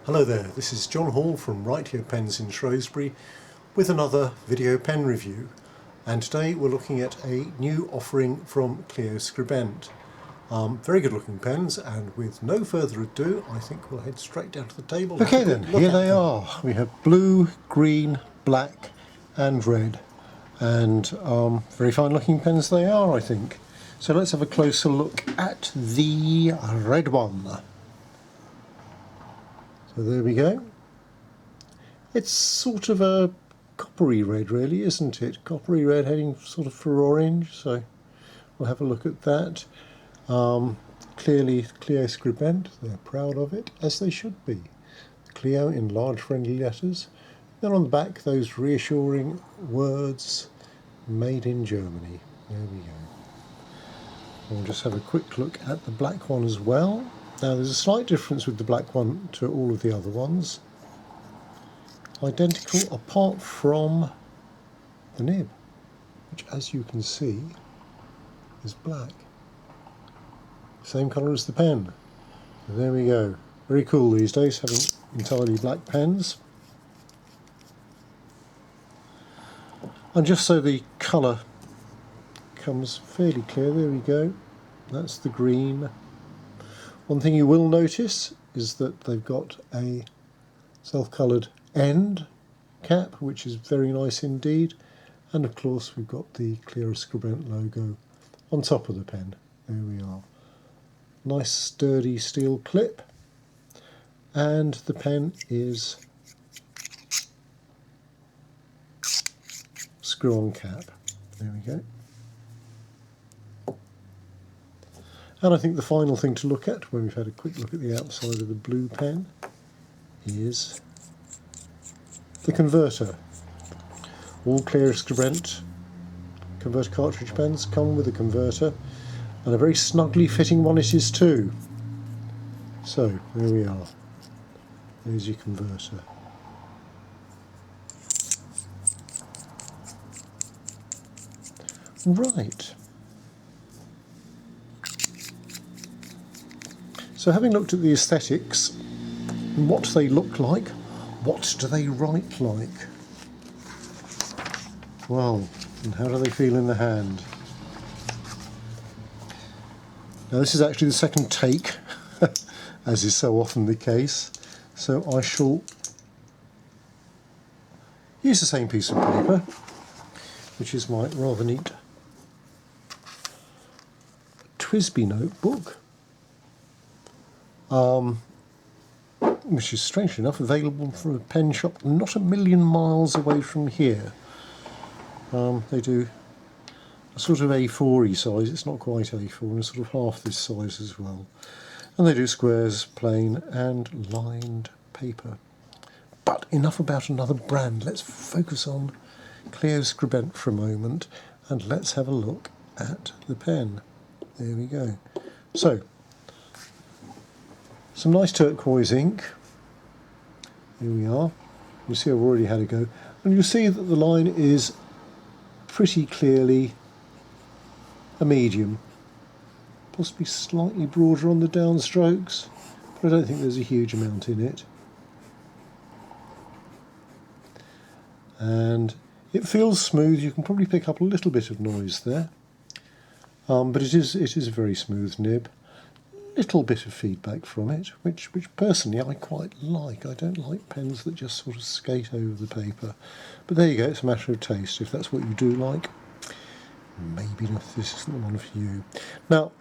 Hello there, this is John Hall from Right Here Pens in Shrewsbury with another video pen review, and today we're looking at a new offering from Cleo Skribent. Very good looking pens, and with no further ado I think we'll head straight down to the table. Okay then, here they are. We have blue, green, black and red, and very fine looking pens they are, I think. So let's have a closer look at the red one. So there we go. It's sort of a coppery red really, isn't it? Coppery red heading sort of for orange, so we'll have a look at that. Clearly Cleo Skribent, they're proud of it, as they should be. Cleo in large friendly letters. Then on the back those reassuring words, made in Germany. There we go. We'll just have a quick look at the black one as well. Now there's a slight difference with the black one to all of the other ones. Identical apart from the nib, which as you can see is black. Same colour as the pen. So there we go. Very cool these days, having entirely black pens. And just so the colour comes fairly clear, there we go. That's the green. One thing you will notice is that they've got a self-coloured end cap, which is very nice indeed. And of course we've got the Cleo Skribent logo on top of the pen. There we are. Nice sturdy steel clip. And the pen is screw-on cap. There we go. And I think the final thing to look at when we've had a quick look at the outside of the blue pen is the converter. All Cleo Skribent converter cartridge pens come with a converter, and a very snugly fitting one it is too. So there we are. There's your converter. Right. So having looked at the aesthetics, what they look like, what do they write like? Well, and how do they feel in the hand? Now this is actually the second take, as is so often the case, so I shall use the same piece of paper, which is my rather neat Twisby notebook. Which is strangely enough available from a pen shop not a million miles away from here. They do a sort of A4-y size, it's not quite A4, and sort of half this size as well. And they do squares, plain and lined paper. But enough about another brand, let's focus on Cleo Skribent for a moment and let's have a look at the pen. There we go. So, some nice turquoise ink. Here we are. You see I've already had a go. And you see that the line is pretty clearly a medium. Possibly slightly broader on the downstrokes, but I don't think there's a huge amount in it. And it feels smooth. You can probably pick up a little bit of noise there. But it is a very smooth nib. Little bit of feedback from it, which personally I quite like. I don't like pens that just sort of skate over the paper. But there you go, it's a matter of taste. If that's what you do like, maybe this isn't the one for you. Now,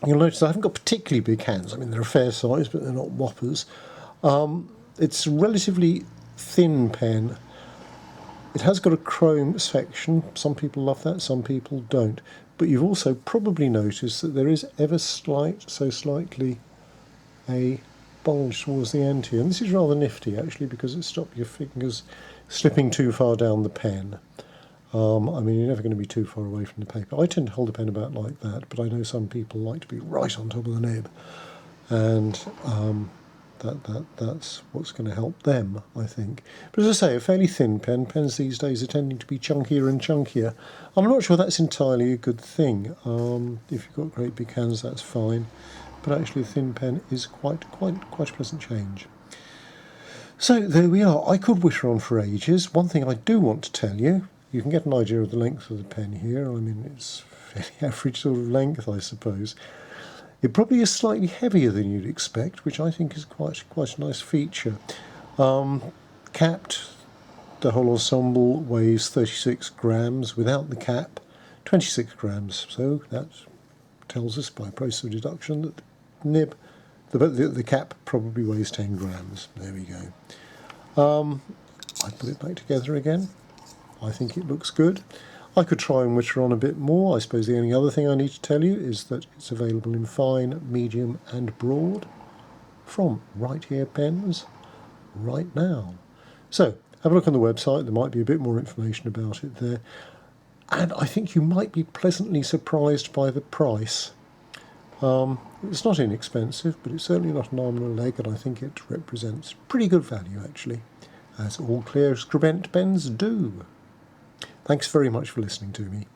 you'll notice I haven't got particularly big hands. I mean, they're a fair size, but they're not whoppers. It's a relatively thin pen. It has got a chrome section. Some people love that, some people don't. But you've also probably noticed that there is ever so slightly a bulge towards the end here. And this is rather nifty actually, because it stops your fingers slipping too far down the pen. I mean, you're never going to be too far away from the paper. I tend to hold a pen about like that, but I know some people like to be right on top of the nib. And that's what's going to help them, I think. But as I say, a fairly thin pen. Pens these days are tending to be chunkier and chunkier. I'm not sure that's entirely a good thing. If you've got great big hands, that's fine. But actually a thin pen is quite a pleasant change. So there we are. I could witter on for ages. One thing I do want to tell you, you can get an idea of the length of the pen here. I mean, it's fairly average sort of length, I suppose. It probably is slightly heavier than you'd expect, which I think is quite a nice feature. Capped, the whole ensemble weighs 36 grams. Without the cap, 26 grams. So that tells us by process of deduction that the nib, the cap probably weighs 10 grams. There we go. I put it back together again. I think it looks good. I could try and witter on a bit more. I suppose the only other thing I need to tell you is that it's available in fine, medium and broad from Right Here Pens right now. So have a look on the website. There might be a bit more information about it there. And I think you might be pleasantly surprised by the price. It's not inexpensive, but it's certainly not an arm and a leg, and I think it represents pretty good value actually, as all Cleo Skribent pens do. Thanks very much for listening to me.